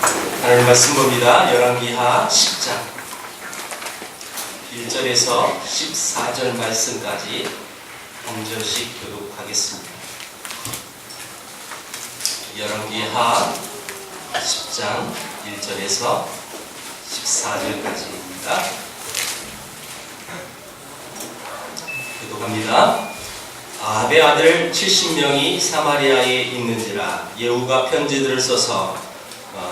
하나님 말씀 봅니다. 열왕기하 10장 1절에서 14절 말씀까지 한 절씩 교독하겠습니다. 열왕기하 10장 1절에서 14절까지입니다. 교독합니다. 아합의 아들 70명이 사마리아에 있는지라 예후가 편지들을 써서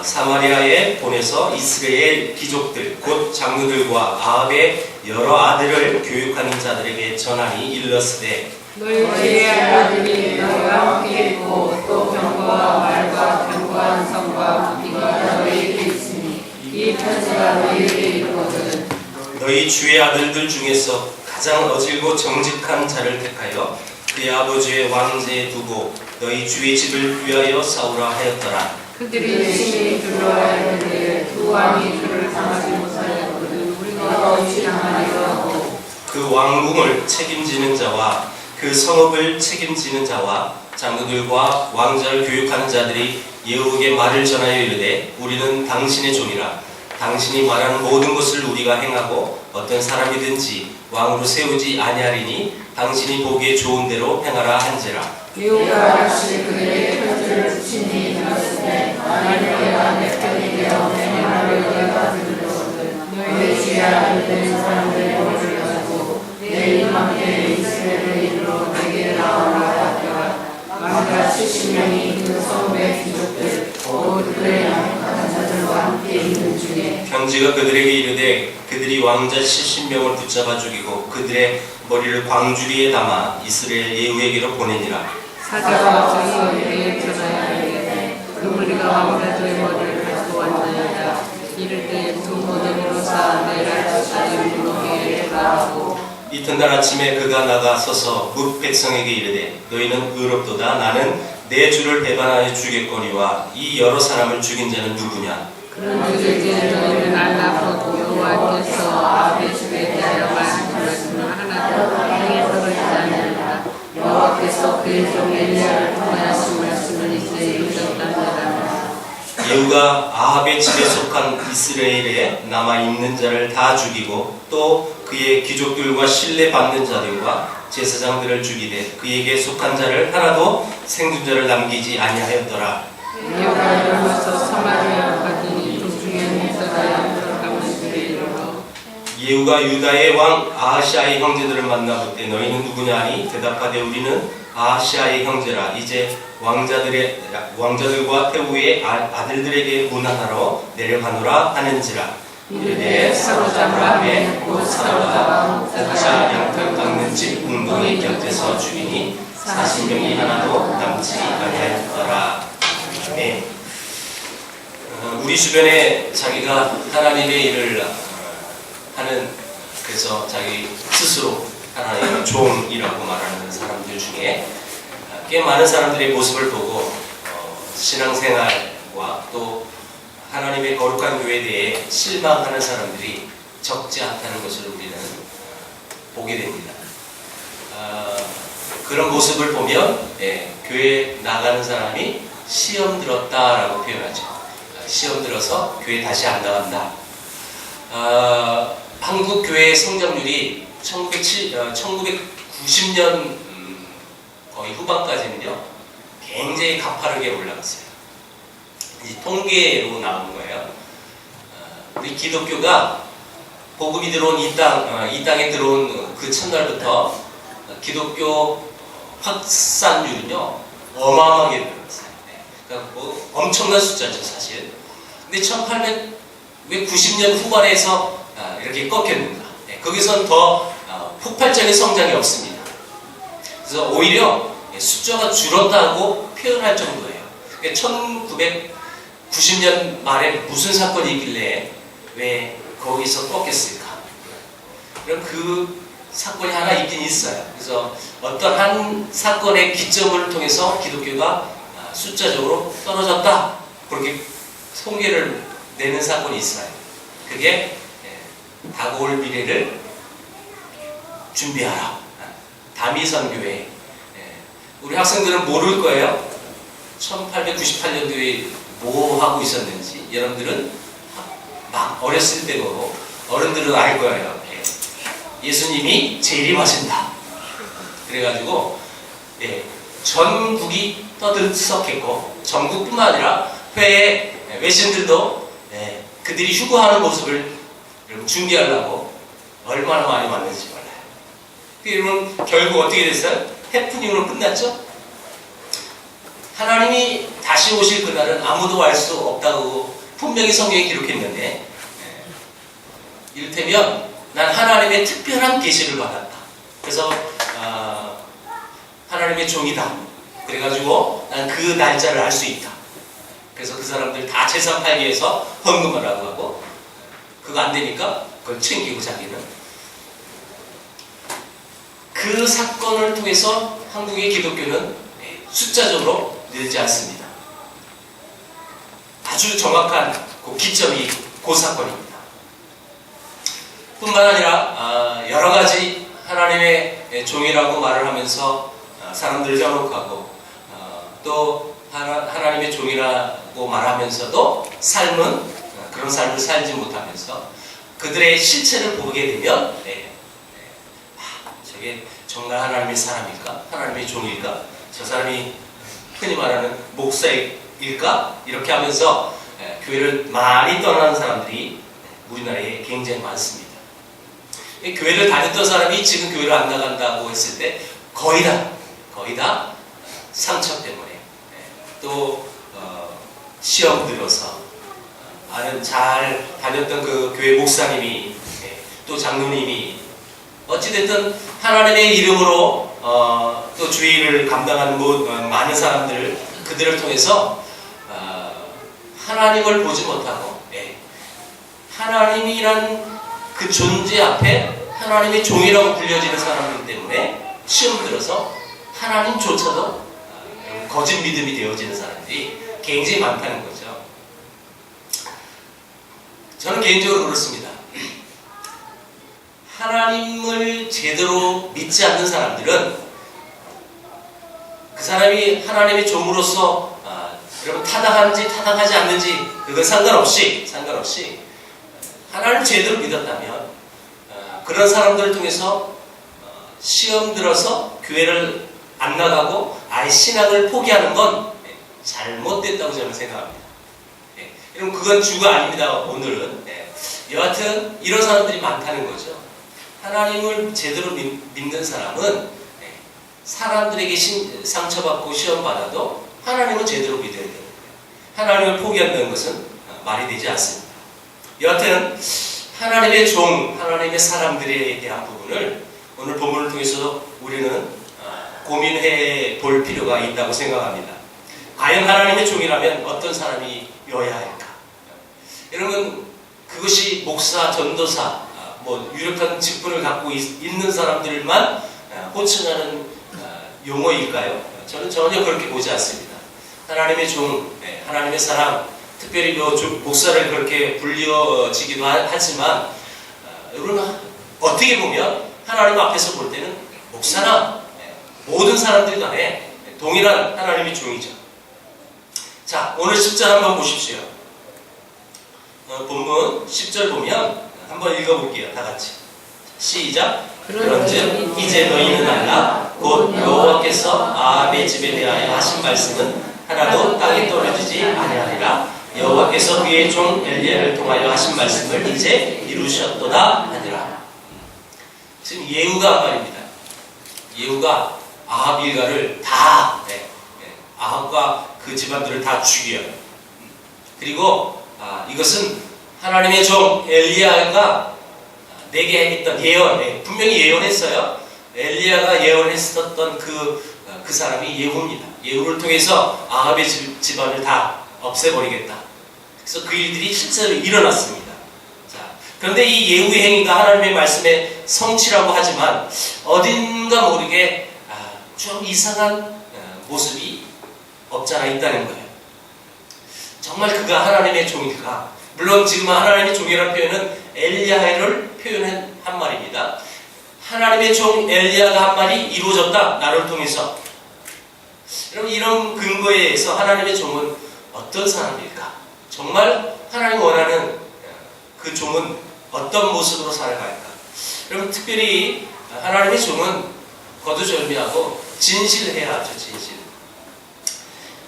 사마리아에 보내서 이스라엘 귀족들 곧 장로들과 아합의 여러 아들을 교육하는 자들에게 전하니 일렀으되 너희의 아들이 너희와 함께 있고 또 병거와 말과 견고한 성과 무기가 너희에게 있으니 이 편지가 너희에게 이르거든. 너희 주의 아들들 중에서 가장 어질고 정직한 자를 택하여 그의 아버지의 왕제에 두고 너희 주의 집을 위하여 싸우라 하였더라. 그들이 심히 두려워하였는데 두 왕이 그를 당하지 못하였거든. 우리가 어찌 당하리라 하고 그 왕궁을 책임지는 자와 그 성읍을 책임지는 자와 장로들과 왕자를 교육하는 자들이 예후에게 말을 전하여 이르되 우리는 당신의 종이라. 당신이 말하는 모든 것을 우리가 행하고 어떤 사람이든지 왕으로 세우지 아니하리니 당신이 보기에 좋은 대로 행하라 한지라. 예후가 다시 그들에게 편지를 붙이니 이르시되 하나님께가 내 편이 되어 행하려 내가 들으거든. 너희 주의 아들 된 사람들의 머리를 가지고 내일 함께 이스라엘에 이르러 내게 나오라 하였더라. 왕과 70명이 그 성읍의 귀족들 곧 그의 양육한 자들과 함께 있는 중에 편지가 그들에게 이르되 그들이 왕자 70명을 붙잡아 죽이고 그들의 머리를 광주리에 담아 이스라엘 예후에게로 보내니라. 사자가 장로에게 전하여 그 무리가 왕자들의 머리를 가지고 왔나이다. 이를 때 두 모델으로 쌓아 내라 사자를 무너게 해라고. 이튿날 아침에 그가 나가 서서 뭇 백성에게 이르되 너희는 의롭도다. 나는 내 주를 배반하여 죽였거니와 이 여러 사람을 죽인 자는 누구냐. 그런즉 너희는 알라고 여호와께서 아합의 집에 대하여 말씀하시는 하나도 행에 떨어지지 않으리라. 여호와께서 그의 종 엘리야를 통하신 말씀을 이제 이루셨다니라. 예후가 아합의 집에 속한 이스라엘에 남아있는 자를 다 죽이고 또 그의 귀족들과 신뢰받는 자들과 제사장들을 죽이되 그에게 속한 자를 하나도 생존자를 남기지 아니하였더라. 예후가 일어나서 사마리아로 가더니 도중에 목사가 양털 감는 길에 이르러 예후가 유다의 왕 아하시아의 형제들을 만나보되 너희는 누구냐 하니 대답하되 우리는 아하시아의 형제라. 이제 왕자들과 태후의 아들들에게 문안하러 내려가노라 하는지라. 이르되 사로잡으라 하매 곧 사로잡아 목자 양털 깎는 집 웅덩이 곁에서 죽이니 40명이 하나도 남지 아니하였더라. 네. 우리 주변에 자기가 하나님의 일을 하는, 그래서 자기 스스로 하나님의 종이라고 말하는 사람들 중에 꽤 많은 사람들의 모습을 보고 신앙생활과 또 하나님의 거룩한 교회에 대해 실망하는 사람들이 적지 않다는 것을 우리는 보게 됩니다. 그런 모습을 보면 교회 나가는 사람이 시험 들었다라고 표현하죠. 시험 들어서 교회 다시 안 나간다. 한국 교회의 성장률이 1990년 거의 후반까지는요 굉장히 가파르게 올라갔어요. 이 통계로 나온 거예요. 우리 기독교가 복음이 들어온 이 땅에 들어온 그 첫날부터 기독교 확산률은요 어마어마하게 늘었어요. 그러니까 뭐 엄청난 숫자죠 사실. 근데 1890년 후반에서 이렇게 꺾였는가. 거기선 더 폭발적인 성장이 없습니다. 그래서 오히려 숫자가 줄었다고 표현할 정도예요. 그러니까 1990년 말에 무슨 사건이 있길래 왜 거기서 꺾였을까? 그럼 그 사건이 하나 있긴 있어요. 그래서 어떤 한 사건의 기점을 통해서 기독교가 숫자적으로 떨어졌다. 그렇게 통계를 내는 사건이 있어요. 그게 다가올 미래를 준비하라. 다미선교회. 우리 학생들은 모를 거예요. 1898년도에 뭐 하고 있었는지 여러분들은 막 어렸을 때도 어른들은 알 거예요. 예수님이 재림하신다. 그래가지고 전국이 떠들썩했고 전국뿐만 아니라 회의 외신들도 그들이 휴거하는 모습을 중계하려고 얼마나 많이 왔는지 몰라요. 여러분 결국 어떻게 됐어요? 해프닝으로 끝났죠? 하나님이 다시 오실 그날은 아무도 알 수 없다고 분명히 성경에 기록했는데 이를테면 난 하나님의 특별한 계시를 받았다. 그래서 하나님의 종이다. 그래가지고 난 그 날짜를 알 수 있다. 그래서 그 사람들 다 재산 팔기 위해서 헌금하라고 하고 그거 안 되니까 그걸 챙기고 자기는 그 사건을 통해서 한국의 기독교는 숫자적으로 늘지 않습니다. 아주 정확한 그 기점이 그 사건입니다. 뿐만 아니라 여러 가지 하나님의 종이라고 말을 하면서 사람들을 정혹하고 또 하나님의 종이라고 말하면서도 그런 삶을 살지 못하면서 그들의 실체를 보게 되면 저게 정말 하나님의 사람일까? 하나님의 종일까? 저 사람이 흔히 말하는 목사일까? 이렇게 하면서 교회를 많이 떠나는 사람들이 우리나라에 굉장히 많습니다. 교회를 다녔던 사람이 지금 교회를 안 나간다고 했을 때 거의 다 상처 때문에 또 시험 들어서 잘 다녔던 그 교회 목사님이 또 장로님이 어찌됐든 하나님의 이름으로 또 주의를 감당하는 많은 사람들 그들을 통해서 하나님을 보지 못하고 하나님이란 그 존재 앞에 하나님의 종이라고 불려지는 사람들 때문에 시험 들어서 하나님조차도 거짓 믿음이 되어지는 사람들이 굉장히 많다는 거죠. 저는 개인적으로 그렇습니다. 하나님을 제대로 믿지 않는 사람들은 그 사람이 하나님의 종으로서 여러분 타당한지 타당하지 않는지 그건 상관없이 하나님을 제대로 믿었다면 그런 사람들을 통해서 시험 들어서 교회를 안 나가고 아예 신앙을 포기하는 건 잘못됐다고 저는 생각합니다. 여러분 그건 주가 아닙니다. 오늘은 여하튼 이런 사람들이 많다는 거죠. 하나님을 제대로 믿는 사람은 사람들에게 상처받고 시험받아도 하나님을 제대로 믿어야 됩니다. 하나님을 포기한다는 것은 말이 되지 않습니다. 여하튼 하나님의 종, 하나님의 사람들에 대한 부분을 오늘 본문을 통해서 우리는 고민해 볼 필요가 있다고 생각합니다. 과연 하나님의 종이라면 어떤 사람이어야 할까? 여러분 그것이 목사, 전도사, 유력한 직분을 갖고 있는 사람들만 호칭하는 용어일까요? 저는 전혀 그렇게 보지 않습니다. 하나님의 종, 하나님의 사람, 특별히 목사를 그렇게 불려지기도 하지만 여러분 어떻게 보면 하나님 앞에서 볼 때는 목사나 모든 사람들 간에 동일한 하나님의 종이죠. 자, 오늘 10절 한번 보십시오. 본문 10절 보면 한번 읽어볼게요. 다 같이. 시작. 그런즉 이제 너희는 알라. 곧 여호와께서 아합의 집에 대하여 하신 말씀은 하나도 땅에 떨어지지 아니하리라. 여호와께서 그의 종 엘리야를 통하여 하신 말씀을 이제 이루셨도다 하니라. 지금 예후가 한 말입니다. 예후가 아합 일가를 다 아합과 그 집안들을 다 죽여요. 그리고 이것은 하나님의 종 엘리야가 내게 했던 예언, 분명히 예언했어요. 엘리야가 예언했었던 그 사람이 예후입니다. 예후를 통해서 아합의 집안을 다 없애버리겠다. 그래서 그 일들이 실제로 일어났습니다. 자, 그런데 이 예후의 행위가 하나님의 말씀의 성취라고 하지만 어딘가 모르게 좀 이상한 모습이 없잖아 있다는 거예요. 정말 그가 하나님의 종일까? 물론 지금 하나님의 종이라는 표현은 엘리야를 표현한 말입니다. 하나님의 종 엘리야가 한 말이 이루어졌다. 나를 통해서. 여러분 이런 근거에 의해서 하나님의 종은 어떤 사람일까? 정말 하나님 원하는 그 종은 어떤 모습으로 살아갈까? 여러분, 특별히 하나님의 종은 거두절미하고 진실해야 하죠. 진실.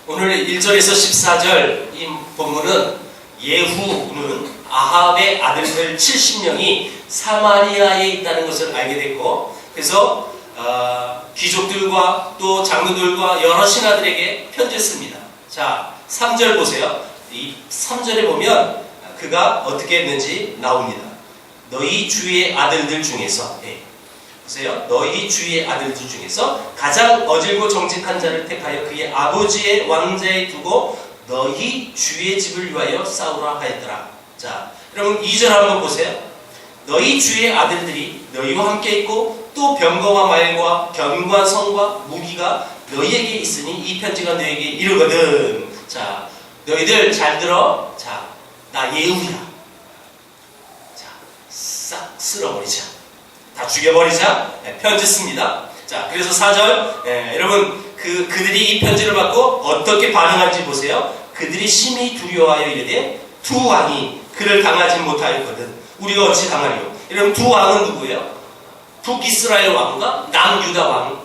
오늘 1절에서 14절 이 본문은 예후는 아합의 아들들 70명이 사마리아에 있다는 것을 알게 됐고, 그래서 귀족들과 또 장로들과 여러 신하들에게 편지했습니다. 자, 3절 보세요. 이 3절에 보면 그가 어떻게 했는지 나옵니다. 너희 주의 아들들 중에서, 보세요. 너희 주의 아들들 중에서 가장 어질고 정직한 자를 택하여 그의 아버지의 왕자에 두고 너희 주의 집을 위하여 싸우라 하였더라. 자, 여러분 2절 한번 보세요. 너희 주의 아들들이 너희와 함께 있고 또 병거와 말과 견과 성과 무기가 너희에게 있으니 이 편지가 너희에게 이르거든. 자, 너희들 잘 들어. 자, 나 예후야. 자, 싹 쓸어버리자. 다 죽여버리자. 편지 씁니다. 자, 그래서 4절, 여러분 그들이 이 편지를 받고 어떻게 반응한지 보세요. 그들이 심히 두려워하여 이르되 두 왕이 그를 당하지 못하였거든. 우리가 어찌 당하리요? 여러분 두 왕은 누구예요? 북이스라엘 왕과 남유다 왕,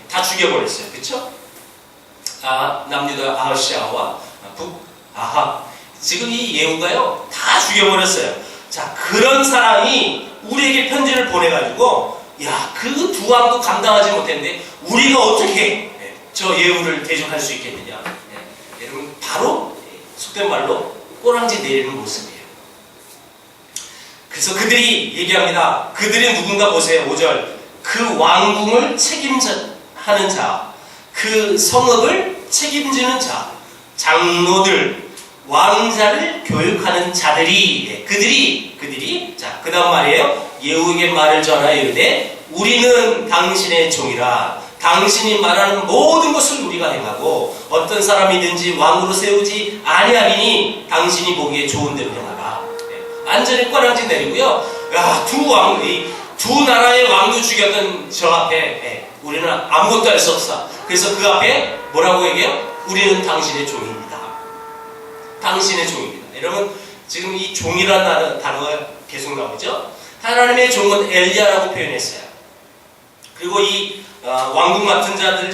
다 죽여버렸어요. 그렇죠? 남유다 아하시아와 북아합. 지금 이 예후가요 다 죽여버렸어요. 자, 그런 사람이 우리에게 편지를 보내가지고, 야, 그 두 왕도 감당하지 못했는데 우리가 어떻게 저 예후를 대적할 수 있겠느냐? 여러분 바로 속된 말로 꼬랑지 내리는 모습이에요. 그래서 그들이 얘기합니다. 그들이 누군가 보세요. 5절. 그 왕궁을 책임하는 자, 그 성읍을 책임지는 자, 장로들, 왕자를 교육하는 자들이, 그들이, 자, 그 다음 말이에요. 예후에게 말을 전하여 이르되 우리는 당신의 종이라. 당신이 말하는 모든 것을 우리가 행하고 어떤 사람이든지 왕으로 세우지 아니하리니 당신이 보기에 좋은 대로 행하라. 완전히 꼬랑지 내리고요. 야, 두 나라의 왕도 죽였던 저 앞에 우리는 아무것도 할 수 없어. 그래서 그 앞에 뭐라고 얘기해요? 우리는 당신의 종입니다. 당신의 종입니다. 여러분 지금 이 종이라는 단어가 계속 나오죠? 하나님의 종은 엘리야라고 표현했어요. 그리고 이 왕궁 맡은 자들,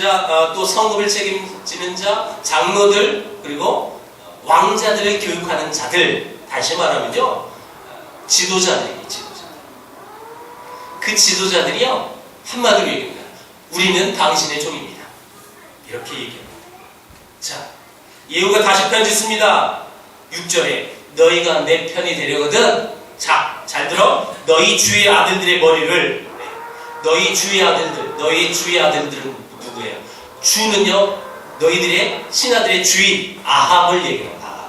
또 성읍을 책임지는 자, 장로들, 그리고 왕자들을 교육하는 자들, 다시 말하면요, 지도자들이에요. 그 지도자들이요 한마디로 얘기합니다. 우리는 당신의 종입니다. 이렇게 얘기합니다. 자, 예후가 다시 편지 씁니다. 6절에 너희가 내 편이 되려거든. 자, 잘 들어. 너희 주의 아들들의 머리를, 너희 주의 아들들은 누구예요? 주는요 너희들의 신하들의 주인 아합을 얘기합니다.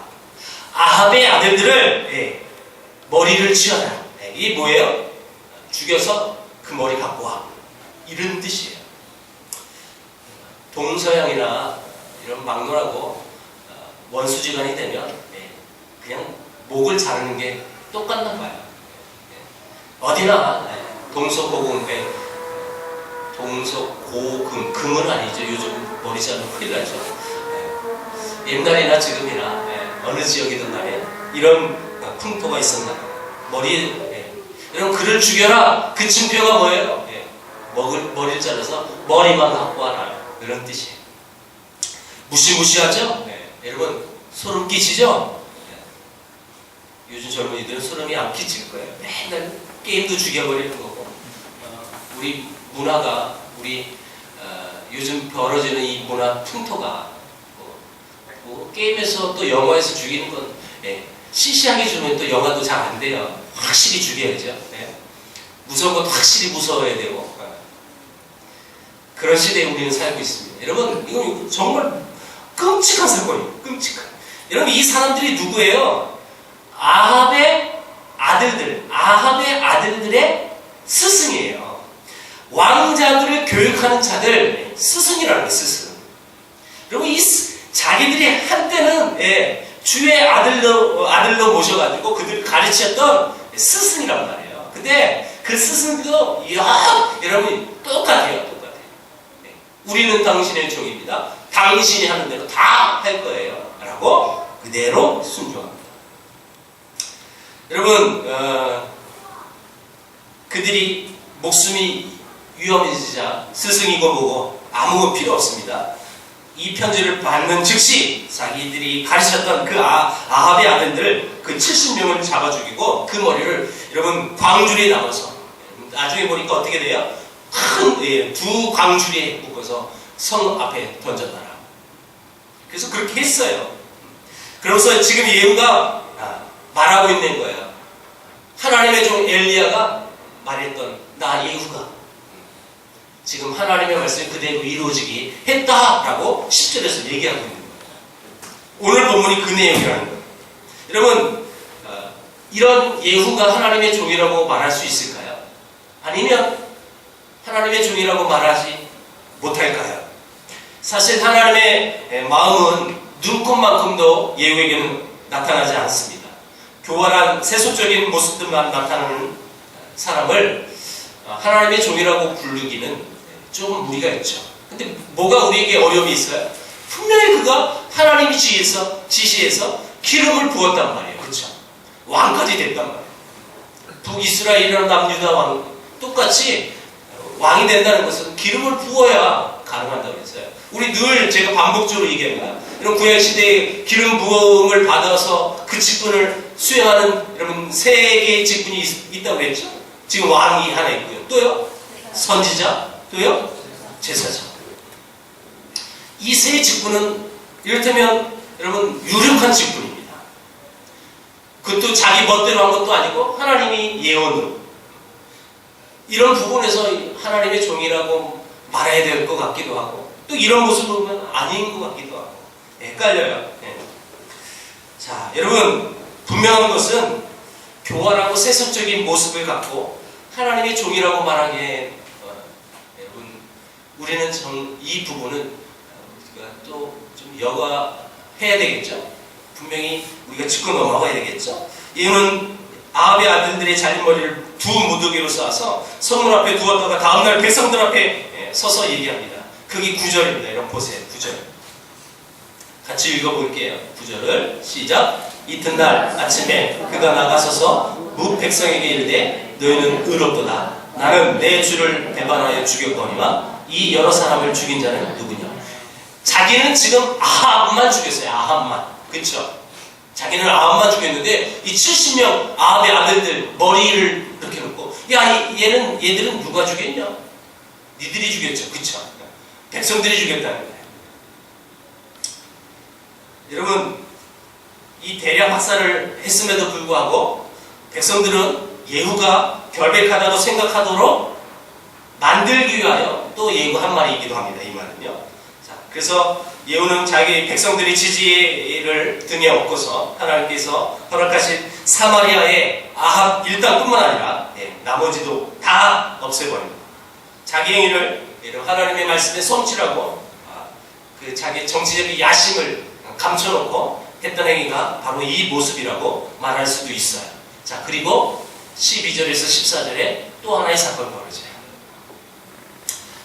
아합의 아들들을 머리를 치어라. 이게 뭐예요? 죽여서 그 머리 갖고 와. 이런 뜻이에요. 동서양이나 이런 막론하고 원수지간이 되면 그냥 목을 자르는 게 똑같나 봐요. 어디나 동서고금, 금은 아니죠. 요즘 머리 자르면 큰일 나죠. 옛날이나 지금이나 어느 지역이든 간에 이런 풍토가 있었나 봐요. 여러분 그를 죽여라. 그 징표가 뭐예요? 머리를 잘라서 머리만 갖고 와라. 이런 뜻이에요. 무시무시하죠? 여러분 소름 끼치죠? 요즘 젊은이들은 소름이 안 끼칠 거예요. 맨날 게임도 죽여버리는 거고, 우리 문화가, 요즘 벌어지는 이 문화 풍토가 게임에서 또 영화에서 죽이는 건 시시하게 주면 또 영화도 잘 안 돼요. 확실히 죽여야죠. 무서운 것도 확실히 무서워야 되고, 그런 시대에 우리는 살고 있습니다. 여러분 이건 정말 끔찍한 사건이에요. 끔찍한. 여러분 이 사람들이 누구예요? 아합의 아들들의 스승이에요. 왕자들을 교육하는 자들, 스승이라는 거예요. 스승. 그리고 자기들이 한때는 주의 아들로 모셔가지고 그들을 가르쳤던 스승이란 말이에요. 근데 그 스승도 여러분이 똑같아요. 우리는 당신의 종입니다. 당신이 하는 대로 다 할 거예요. 라고 그대로 순종합니다. 여러분, 그들이 목숨이 위험해지자 스승이고 뭐고 아무 필요 없습니다. 이 편지를 받는 즉시 자기들이 가르쳤던 그 아합의 아들들 그 70명을 잡아 죽이고 그 머리를 여러분 광주리에 남아서 나중에 보니까 어떻게 돼요? 큰 두 광주리에 묶어서 성 앞에 던졌더라. 그래서 그렇게 했어요. 그러면서 지금 예후가 말하고 있는 거예요. 하나님의 종 엘리야가 말했던 나 예후가 지금 하나님의 말씀이 그대로 이루어지게 했다라고 10절에서 얘기하고 있는 거예요. 오늘 본문이 그 내용이라는 거예요. 여러분, 이런 예후가 하나님의 종이라고 말할 수 있을까요? 아니면 하나님의 종이라고 말하지 못할까요? 사실 하나님의 마음은 눈꽃만큼도 예후에게는 나타나지 않습니다. 교활한 세속적인 모습들만 나타나는 사람을 하나님의 종이라고 부르기는 조금 무리가 있죠. 근데 뭐가 우리에게 어려움이 있어요? 분명히 그가 하나님이 지시해서 기름을 부었단 말이에요. 그렇죠? 왕까지 됐단 말이에요. 북이스라엘이라는 남유다 왕 똑같이 왕이 된다는 것은 기름을 부어야 가능한다고 했어요. 우리 늘 제가 반복적으로 얘기합니다. 이런 구약시대에 기름 부음을 받아서 그 직분을 수행하는 여러분 세 개의 직분이 있다고 했죠. 지금 왕이 하나 있고요. 또요? 선지자, 또요? 제사장. 이 세 직분은 이를테면 여러분 유력한 직분입니다. 그것도 자기 멋대로 한 것도 아니고 하나님이 예언으로 이런 부분에서 하나님의 종이라고 말해야 될 것 같기도 하고 또 이런 모습을 보면 아닌 것 같기도 하고 헷갈려요. 네. 자, 여러분 분명한 것은 교활하고 세속적인 모습을 갖고 하나님의 종이라고 말하기에 여러분 우리는 이 부분은 우리가 또 좀 여과해야 되겠죠. 분명히 우리가 짚고 넘어가야 되겠죠. 이유는 아합의 아들들의 잘린머리를 두 무더기로 쏴서 성문 앞에 두었다가 다음날 백성들 앞에 서서 얘기합니다. 그게 9절입니다. 여러분 보세요. 9절 같이 읽어볼게요. 9절을 시작. 이튿날 아침에 그가 나가서서 뭇 백성에게 이르되 너희는 의롭도다. 나는 내 주를 배반하여 죽였거니와 이 여러 사람을 죽인 자는 누구냐. 자기는 지금 아합만 죽였어요. 아합만. 그렇죠? 자기는 아합만 죽였는데 이 70명 아합의 아들들 머리를 이렇게 놓고 야 얘들은 누가 죽였냐? 니들이 죽였죠. 그렇죠? 백성들이 죽였다는 거예요. 여러분 이 대량 학살을 했음에도 불구하고 백성들은 예후가 결백하다고 생각하도록 만들기 위하여 또 예후 한 말이기도 합니다. 이 말은요. 자, 그래서 예후는 자기 백성들의 지지를 등에 업고서 하나님께서 허락하신 사마리아의 아합 일당뿐만 아니라 나머지도 다 없애버립니다. 자기 행위를 하나님의 말씀에 성취라고 그 자기 정치적인 야심을 감춰놓고 했던 행위가 바로 이 모습이라고 말할 수도 있어요. 자, 그리고 12절에서 14절에 또 하나의 사건이 벌어져요.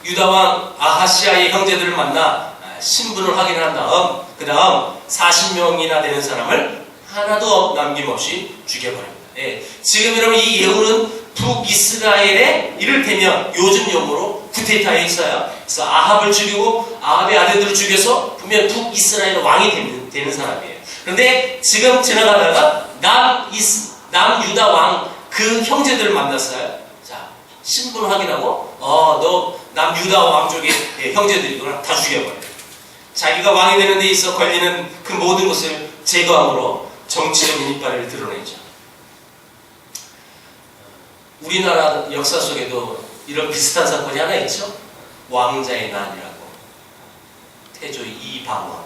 유다왕 아하시아의 형제들을 만나 신분을 확인한 다음 그 다음 40명이나 되는 사람을 하나도 남김없이 죽여버립니다. 지금 여러분 이 예후는 북이스라엘의 이를테면 요즘 용어로 쿠데타에 있어요. 그래서 아합을 죽이고 아합의 아들들을 죽여서 분명 북이스라엘 왕이 되는 사람이에요. 그런데 지금 지나가다가 남유다 왕 그 형제들을 만났어요. 자, 신분 확인하고 너 남유다 왕족의 형제들이구나. 다 죽여버려요. 자기가 왕이 되는 데 있어 걸리는 그 모든 것을 제거함으로 정치적인 이빨을 드러내죠. 우리나라 역사 속에도 이런 비슷한 사건이 하나 있죠. 왕자의 난이라고. 태조 이방원.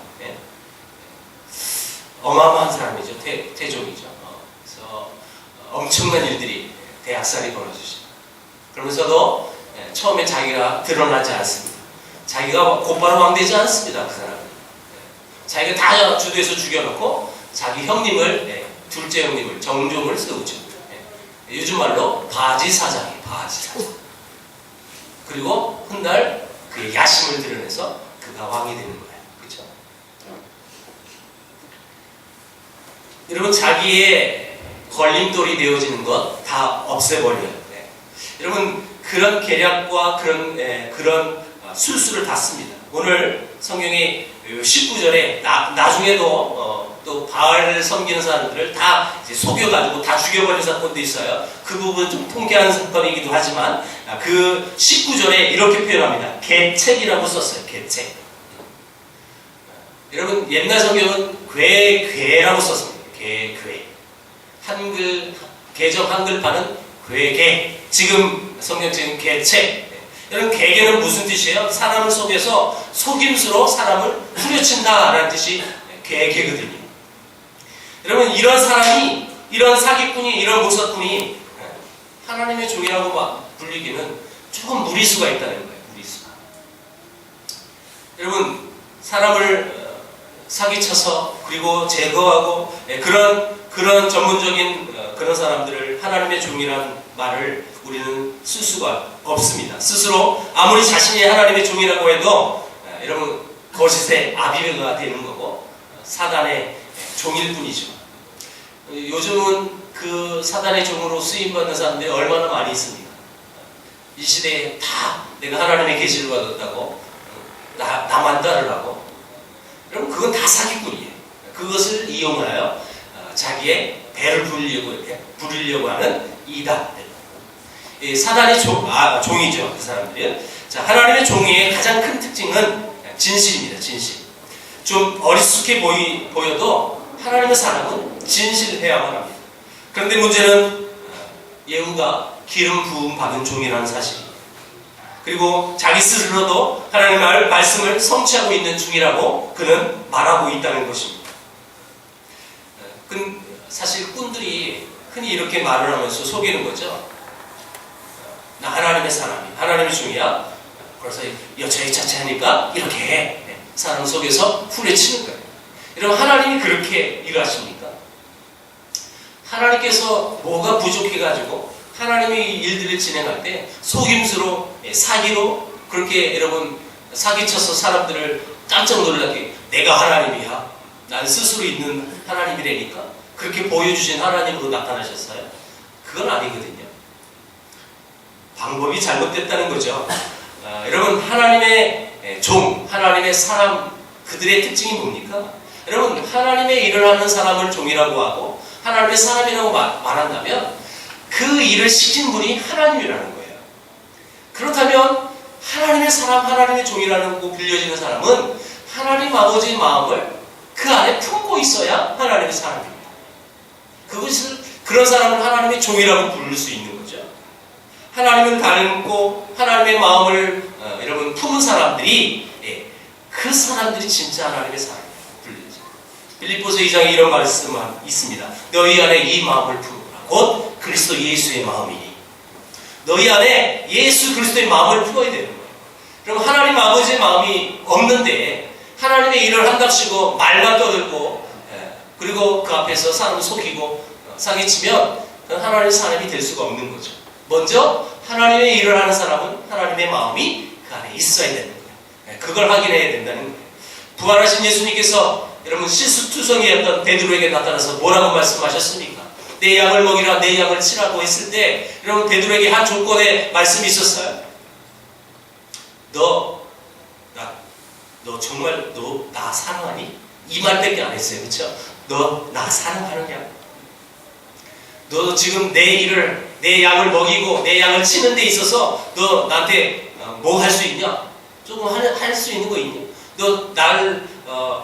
어마어마한 사람이죠. 태종이죠. 그래서 엄청난 일들이 대학살이 벌어지죠. 그러면서도 처음에 자기가 드러나지 않습니다. 자기가 곧바로 왕 되지 않습니다. 그 사람은. 자기가 다 주도해서 죽여놓고 자기 형님을 둘째 형님을 정종을 세우죠. 요즘 말로 바지사장이에요. 바지사장. 그리고 훗날 그의 야심을 드러내서 그가 왕이 되는 거예요. 그렇죠? 여러분 자기의 걸림돌이 되어지는 것 다 없애버려야 돼. 여러분 그런 계략과 그런 술수를 다 씁니다. 오늘 성경의 19절에 나중에도 또 바알을 섬기는 사람들을 다 이제 속여가지고 다 죽여버린 사건도 있어요. 그 부분 좀 통쾌한 사건이기도 하지만 그 19절에 이렇게 표현합니다. 개책이라고 썼어요. 개책. 여러분 옛날 성경은 괴라고 썼습니다. 괴. 개정 한글판은 괴. 지금 성경 지금 개책. 여러분 개개는 무슨 뜻이에요? 사람을 속여서 속임수로 사람을 후려친다라는 뜻이 개거든요. 여러분 이런 사람이, 이런 사기꾼이, 이런 목사꾼이 하나님의 종이라고 막 불리기는 조금 무리수가 있다는 거예요. 무리수가. 여러분 사람을 사기쳐서 그리고 제거하고 그런 전문적인 그런 사람들을 하나님의 종이라는 말을 우리는 쓸 수가 없습니다. 스스로 아무리 자신이 하나님의 종이라고 해도 여러분 거짓의 아비배가 되는 거고 사단의 종일 뿐이죠. 요즘은 그 사단의 종으로 쓰임받는 사람들이 얼마나 많이 있습니까? 이 시대에 다 내가 하나님의 계시를 받았다고 나만 따르라고. 여러분 그건 다 사기꾼이에요. 그것을 이용하여 자기의 배를 부리려고 하는 이단들. 사단의 종이죠. 그 사람들이. 자, 하나님의 종이의 가장 큰 특징은 진실입니다. 진실. 좀 어리숙해 보여도 하나님의 사람은 진실해야만 합니다. 그런데 문제는 예후가 기름 부음 받은 종이라는 사실입니다. 그리고 자기 스스로도 하나님의 말씀을 성취하고 있는 중이라고 그는 말하고 있다는 것입니다. 사실 꾼들이 흔히 이렇게 말을 하면서 속이는 거죠. 나 하나님의 사람이, 하나님의 종이야. 그래서 여차에 차차하니까 이렇게 해. 사람 속에서 후려치는 거예요. 여러분 하나님이 그렇게 일하십니까? 하나님께서 뭐가 부족해가지고 하나님의 일들을 진행할 때 속임수로, 사기로 그렇게 여러분 사기쳐서 사람들을 깜짝 놀라게 내가 하나님이야. 난 스스로 있는 하나님이라니까 그렇게 보여주신 하나님으로 나타나셨어요? 그건 아니거든요. 방법이 잘못됐다는 거죠. 여러분 하나님의 종, 하나님의 사람 그들의 특징이 뭡니까? 여러분 하나님의 일을 하는 사람을 종이라고 하고 하나님의 사람이라고 말한다면 그 일을 시킨 분이 하나님이라는 거예요. 그렇다면 하나님의 사람, 하나님의 종이라고 불려지는 사람은 하나님 아버지의 마음을 그 안에 품고 있어야 하나님의 사람입니다. 그런 사람을 하나님의 종이라고 부를 수 있는 거죠. 하나님을 닮고 하나님의 마음을 여러분 품은 사람들이 그 사람들이 진짜 하나님의 사람이라고 불리죠. 빌립보서 2장에 이런 말씀이 있습니다. 너희 안에 이 마음을 품으라. 곧 그리스도 예수의 마음이니. 너희 안에 예수 그리스도의 마음을 품어야 되는 거예요. 그럼 하나님 아버지의 마음이 없는데 하나님의 일을 한답시고 말만 떠들고 그리고 그 앞에서 사람을 속이고 사기치면 하나님의 사람이 될 수가 없는 거죠. 먼저 하나님의 일을 하는 사람은 하나님의 마음이 그 안에 있어야 되는 거예요. 그걸 확인해야 된다는 거예요. 부활하신 예수님께서 여러분 실수투성이었던 베드로에게 나타나서 뭐라고 말씀하셨습니까? 내 양을 먹이라, 내 양을 치라고 했을 때 여러분 베드로에게 한 조건의 말씀이 있었어요. 너 정말 나 사랑하니? 이 말밖에 안 했어요. 그렇죠? 너 나 사랑하느냐? 너 지금 내 양을 먹이고 내 양을 치는 데 있어서 너 나한테 뭐 할 수 있냐? 조금 할 수 있는 거 있냐? 너 나를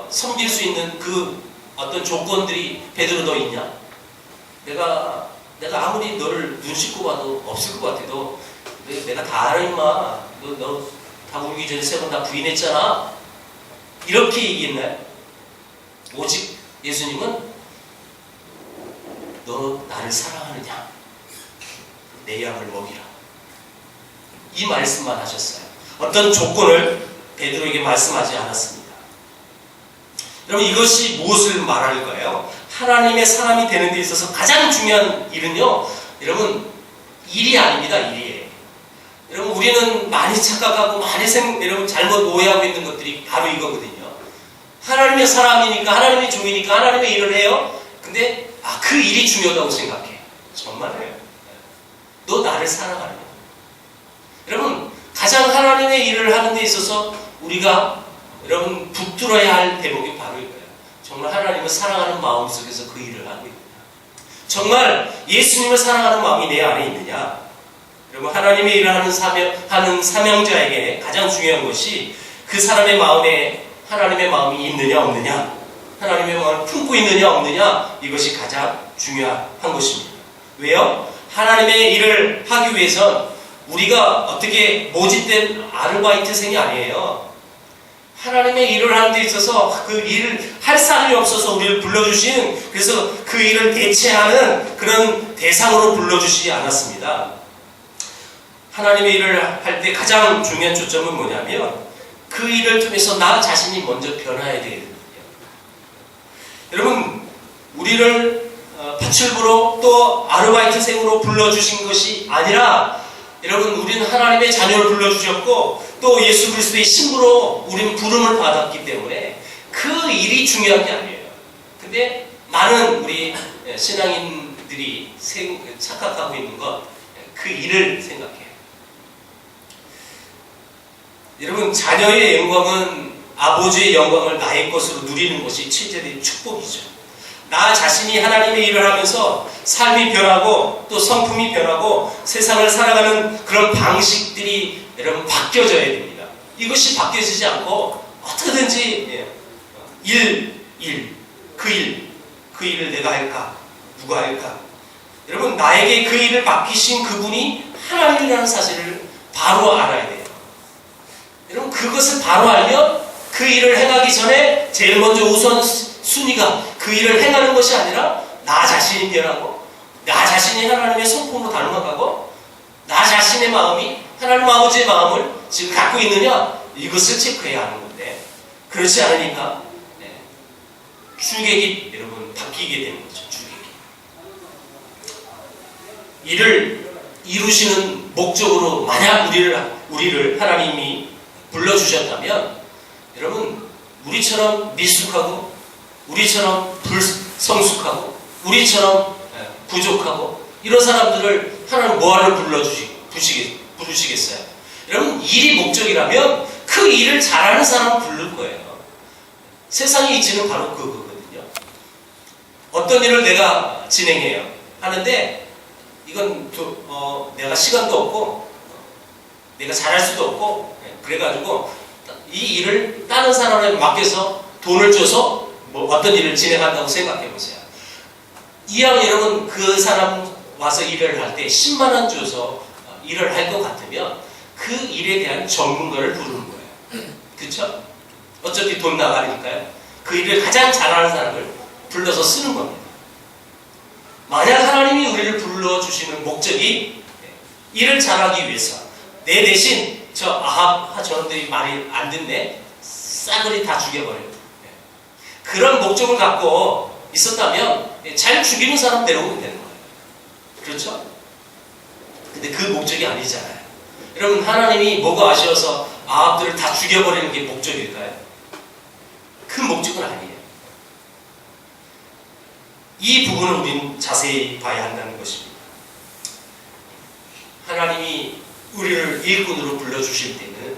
섬길 수 있는 그 어떤 조건들이 베드로 너 있냐? 내가 아무리 너를 눈 씻고 봐도 없을 것 같아. 내가 다 알아 임마. 너 다 울기 전에 3번 다 부인했잖아. 이렇게 얘기했나요? 오직 예수님은 너 나를 사랑하느냐? 내 양을 먹이라. 이 말씀만 하셨어요. 어떤 조건을 베드로에게 말씀하지 않았습니다. 여러분 이것이 무엇을 말할까요? 하나님의 사람이 되는 데 있어서 가장 중요한 일은요. 여러분 일이 아닙니다. 일이에요. 여러분 우리는 많이 착각하고 여러분 잘못 오해하고 있는 것들이 바로 이거거든요. 하나님의 사람이니까 하나님의 종이니까 하나님의 일을 해요. 근데 그 일이 중요하다고 생각해. 정말요. 너 나를 사랑하느냐? 여러분, 가장 하나님의 일을 하는 데 있어서 우리가 여러분 붙들어야 할 대목이 바로 이거예요. 정말 하나님을 사랑하는 마음 속에서 그 일을 하고 있느냐? 정말 예수님을 사랑하는 마음이 내 안에 있느냐? 여러분, 하나님의 일을 하는 사명자에게 가장 중요한 것이 그 사람의 마음에 하나님의 마음이 있느냐 없느냐, 하나님의 마음을 품고 있느냐 없느냐, 이것이 가장 중요한 것입니다. 왜요? 하나님의 일을 하기 위해선 우리가 어떻게 모집된 아르바이트생이 아니에요. 하나님의 일을 하는 데 있어서 그 일을 할 사람이 없어서 우리를 불러주신, 그래서 그 일을 대체하는 그런 대상으로 불러주시지 않았습니다. 하나님의 일을 할 때 가장 중요한 초점은 뭐냐면 그 일을 통해서 나 자신이 먼저 변화해야 되거든요. 여러분, 우리를 파출부로 또 아르바이트생으로 불러주신 것이 아니라, 여러분, 우리는 하나님의 자녀를 불러주셨고 또 예수 그리스도의 신부로 우리는 부름을 받았기 때문에 그 일이 중요한 게 아니에요. 근데 많은 우리 신앙인들이 착각하고 있는 건 그 일을 생각해요. 여러분, 자녀의 영광은 아버지의 영광을 나의 것으로 누리는 것이 최대의 축복이죠. 나 자신이 하나님의 일을 하면서 삶이 변하고 또 성품이 변하고 세상을 살아가는 그런 방식들이 여러분 바뀌어져야 됩니다. 이것이 바뀌어지지 않고 어떻게든지 그 일을 내가 할까? 누가 할까? 여러분, 나에게 그 일을 맡기신 그분이 하나님이라는 사실을 바로 알아야 돼요. 여러분, 그것을 바로 알면 그 일을 행하기 전에 제일 먼저 우선순위가 그 일을 행하는 것이 아니라 나 자신이 변하고 나 자신이 하나님의 성품으로 닮아가고 나 자신의 마음이 하나님 아버지의 마음을 지금 갖고 있느냐, 이것을 체크해야 하는 건데, 그렇지 않으니까 주객이 여러분 바뀌게 되는 거죠. 주객이. 이를 이루시는 목적으로 만약 우리를 하나님이 불러주셨다면, 여러분, 우리처럼 미숙하고 우리처럼 불성숙하고 우리처럼 부족하고 이런 사람들을 하나님 뭐하러 부르시겠어요? 여러분, 일이 목적이라면 그 일을 잘하는 사람을 부를 거예요. 세상의 이치는 바로 그거거든요. 어떤 일을 내가 진행해요. 하는데 이건 내가 시간도 없고 내가 잘할 수도 없고 그래가지고 이 일을 다른 사람에게 맡겨서 돈을 줘서 어떤 일을 진행한다고 생각해 보세요. 이왕 여러분 그 사람 와서 일을 할 때 10만 원 줘서 일을 할 것 같으면 그 일에 대한 전문가를 부르는 거예요. 그렇죠? 어차피 돈 나가니까요. 그 일을 가장 잘하는 사람을 불러서 쓰는 겁니다. 만약 하나님이 우리를 불러주시는 목적이 일을 잘하기 위해서, 내 대신 저놈들이 말이 안 듣네, 싸그리 다 죽여버려요. 그런 목적을 갖고 있었다면 잘 죽이는 사람 데려오면 되는 거예요. 그렇죠? 근데 그 목적이 아니잖아요. 여러분, 하나님이 뭐가 아쉬워서 아합들을 다 죽여버리는 게 목적일까요? 그 목적은 아니에요. 이 부분을 우리는 자세히 봐야 한다는 것입니다. 하나님이 우리를 일꾼으로 불러주실 때는,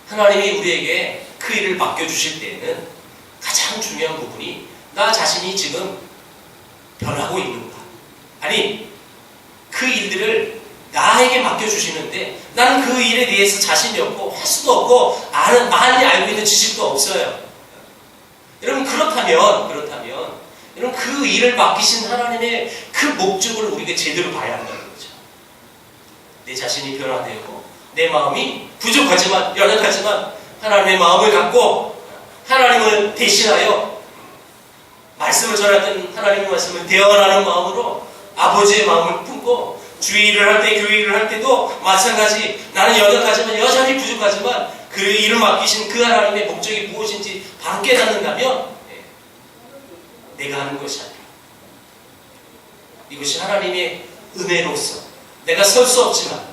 하나님이 우리에게 그 일을 맡겨주실 때는 가장 중요한 부분이 나 자신이 지금 변하고 있는가, 아니 그 일들을 나에게 맡겨주시는데 나는 그 일에 대해서 자신이 없고 할 수도 없고 많이 알고 있는 지식도 없어요. 여러분, 그렇다면 여러분, 그 일을 맡기신 하나님의 그 목적을 우리가 제대로 봐야 한다는 거죠. 내 자신이 변화되고 내 마음이 부족하지만 연약하지만 하나님의 마음을 갖고 하나님을 대신하여 말씀을 전했던 하나님의 말씀을 대언하는 마음으로 아버지의 마음을 품고 주의 일을 할 때, 교회 일을 할 때도 마찬가지, 나는 연약하지만 여전히 부족하지만 그 일을 맡기신 그 하나님의 목적이 무엇인지 바로 깨닫는다면 내가 하는 것이 아니라 이것이 하나님의 은혜로서 내가 설 수 없지만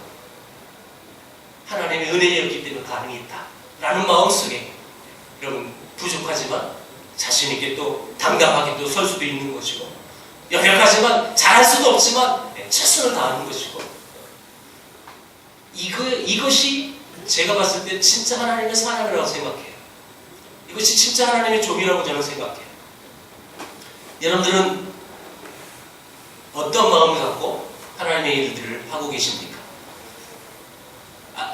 하나님의 은혜였기 때문에 가능했다 라는 마음속에, 여러분, 부족하지만 자신있게 또 당당하게 또 설 수도 있는 것이고, 연약하지만 잘할 수도 없지만 최선을 다하는 것이고, 이것이 제가 봤을 때 진짜 하나님의 사람이라고 생각해요. 이것이 진짜 하나님의 종이라고 저는 생각해요. 여러분들은 어떤 마음을 갖고 하나님의 일들을 하고 계십니까?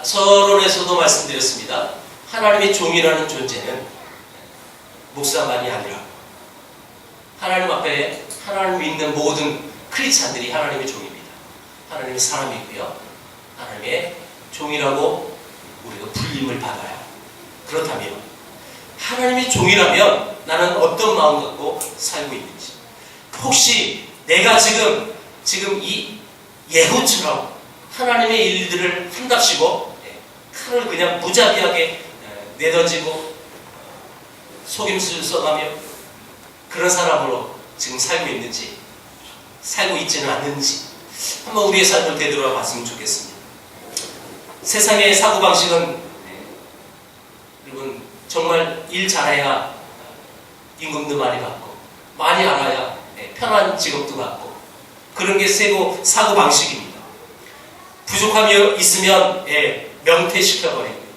서론에서도 말씀드렸습니다. 하나님의 종이라는 존재는 목사만이 아니라 하나님 앞에 하나님을 믿는 모든 크리스찬들이 하나님의 종입니다. 하나님의 사람이고요. 하나님의 종이라고 우리가 불림을 받아요. 그렇다면 하나님의 종이라면 나는 어떤 마음 갖고 살고 있는지, 혹시 내가 지금 이 예후처럼 하나님의 일들을 한답시고 칼을 그냥 무자비하게 내던지고 속임수를 써가며 그런 사람으로 지금 살고 있는지, 살고 있지는 않는지 한번 우리의 삶을 되돌아 봤으면 좋겠습니다. 세상의 사고방식은 여러분 정말 일 잘해야 임금도 많이 받고, 많이 알아야 편한 직업도 받고, 그런 게 사고방식입니다. 부족함이 있으면 명퇴시켜버립니다.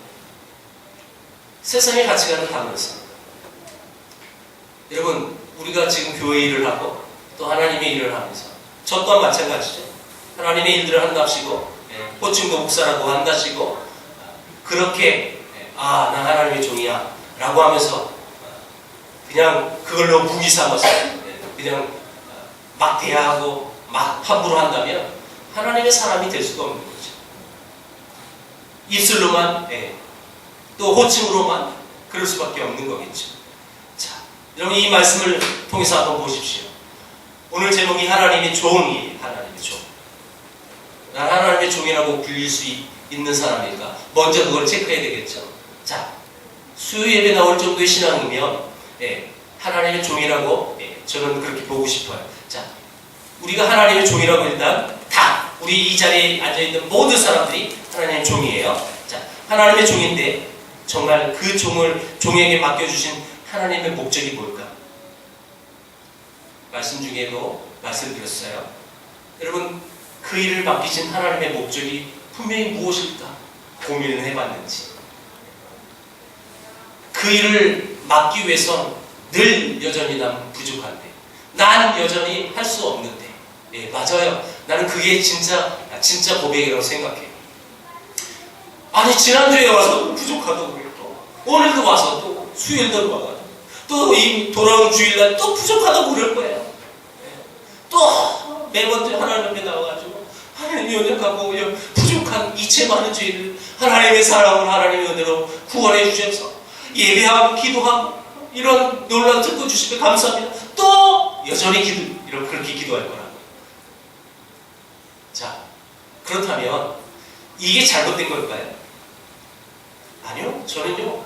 세상의 가치관은 다 그렇습니다. 여러분, 우리가 지금 교회 일을 하고 또 하나님의 일을 하면서, 저 또한 마찬가지죠. 하나님의 일들을 한답시고 호칭도 목사라고 한답시고 그렇게 나 하나님의 종이야 라고 하면서 그냥 그걸로 무기 삼아서 그냥 막 대하고 막 함부로 한다면 하나님의 사람이 될 수가 없는 거죠. 입술로만 또 호칭으로만 그럴 수밖에 없는 거겠죠. 자, 여러분 이 말씀을 통해서 한번 보십시오. 오늘 제목이 하나님의 종이, 하나님의 종. 난 하나님의 종이라고 불릴 수 있는 사람이니까 먼저 그걸 체크해야 되겠죠. 자, 수요 예배 나올 정도의 신앙이면 하나님의 종이라고 저는 그렇게 보고 싶어요. 자, 우리가 하나님의 종이라고 일단 다 우리 이 자리에 앉아있는 모든 사람들이 하나님의 종이에요. 자, 하나님의 종인데 정말 그 종에게 맡겨주신 하나님의 목적이 뭘까? 말씀 중에도 말씀드렸어요. 여러분, 그 일을 맡기신 하나님의 목적이 분명히 무엇일까 고민을 해봤는지, 그 일을 맡기 위해선 늘 여전히 난 부족한데, 난 여전히 할 수 없는데, 맞아요. 나는 그게 진짜 고백이라고 생각해요. 아니, 지난주에 와서 부족하다고 그랬고, 오늘도 와서 또 수요일도 와가지고, 또 이 돌아온 주일날 또 부족하다고 그럴 거예요. 또 매번 하나님 앞에 나와가지고 하나님의 연약하고 부족한 이체 많은 죄를 하나님의 사랑을 하나님의 은혜로 구원해 주셔서 예배하고 기도하고 이런 놀라운 듣고 주시면 감사합니다. 또 여전히 그렇게 기도할 거라고. 자, 그렇다면 이게 잘못된 걸까요? 아니요. 저는요,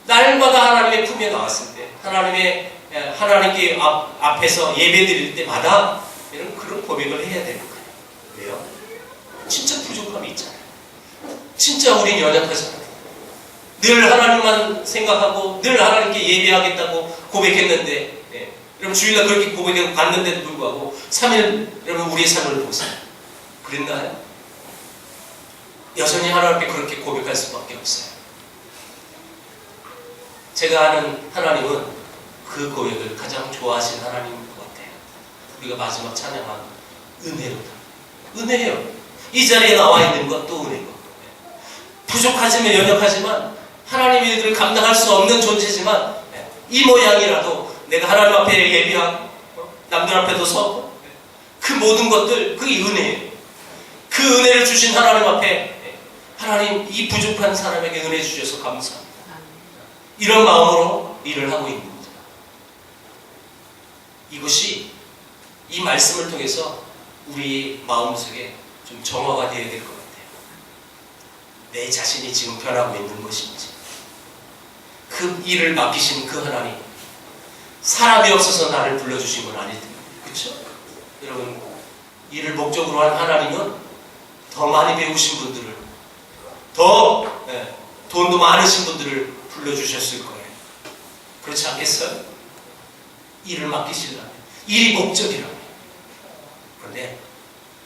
날마다 하나님의 품에 나왔을 때, 하나님께 앞에서 예배 드릴 때마다 그런 고백을 해야 되는 거예요. 왜요? 진짜 부족함이 있잖아요. 진짜 우린 연약하잖아요. 늘 하나님만 생각하고 늘 하나님께 예배하겠다고 고백했는데, 여러분 주일날 그렇게 고백해 갔는데도 불구하고 3일 여러분 우리의 삶을 보세요. 그랬나요? 여전히 하나님 앞에 그렇게 고백할 수밖에 없어요. 제가 아는 하나님은 그 고백을 가장 좋아하신 하나님인 것 같아요. 우리가 마지막 찬양한 은혜로다. 은혜예요. 이 자리에 나와 있는 것도 은혜고, 부족하지만 연약하지만 하나님의 일들을 감당할 수 없는 존재지만 이 모양이라도 내가 하나님 앞에 예비하고 남들 앞에도 서고 그 모든 것들, 그게 은혜예요. 그 은혜를 주신 하나님 앞에 하나님, 이 부족한 사람에게 은혜 주셔서 감사합니다. 이런 마음으로 일을 하고 있는 거죠. 이것이 이 말씀을 통해서 우리 마음속에 좀 정화가 되어야 될 것 같아요. 내 자신이 지금 변하고 있는 것인지, 그 일을 맡기신 그 하나님, 사람이 없어서 나를 불러주신 건 아닐 텐데, 그렇죠? 여러분, 일을 목적으로 한 하나님은 더 많이 배우신 분들을, 더 돈도 많으신 분들을 불러주셨을 거예요. 그렇지 않겠어요? 일을 맡기시려면, 일이 목적이라면. 그런데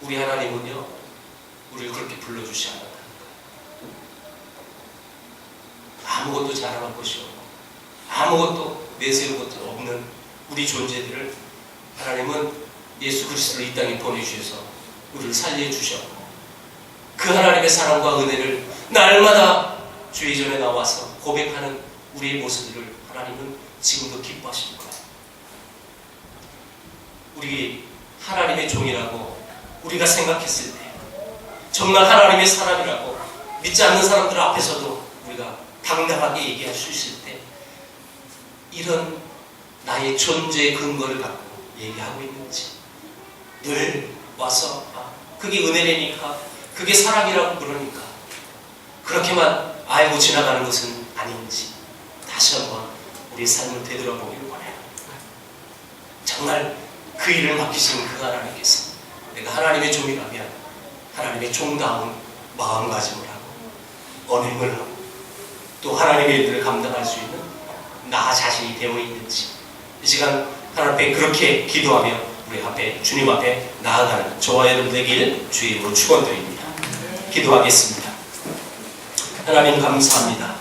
우리 하나님은요, 우리를 그렇게 불러주시 않았다. 아무것도 자랑할 것이 없고 아무것도 내세울 것도 없는 우리 존재들을 하나님은 예수 그리스도를 이 땅에 보내주셔서 우리를 살려주셨고, 그 하나님의 사랑과 은혜를 날마다 주의 전에 나와서 고백하는 우리의 모습들을 하나님은 지금도 기뻐하실 거예요. 우리 하나님의 종이라고 우리가 생각했을 때, 정말 하나님의 사람이라고 믿지 않는 사람들 앞에서도 우리가 당당하게 얘기할 수 있을 때, 이런 나의 존재의 근거를 갖고 얘기하고 있는지, 늘 와서 그게 은혜라니까, 그게 사랑이라고 그러니까 그렇게만 알고 지나가는 것은 아닌지 다시 한번 우리 삶을 되돌아보기를 원해요. 정말 그 일을 맡기신 그 하나님께서 내가 하나님의 종이라면 하나님의 종다운 마음가짐을 하고 언행을 하고 또 하나님의 일들을 감당할 수 있는 나 자신이 되어 있는지, 이 시간 하나님 앞에 그렇게 기도하며 우리 앞에 주님 앞에 나아가는 저와 여러분 되길 주의 이름으로 축원드립니다. 기도하겠습니다. 하나님 감사합니다.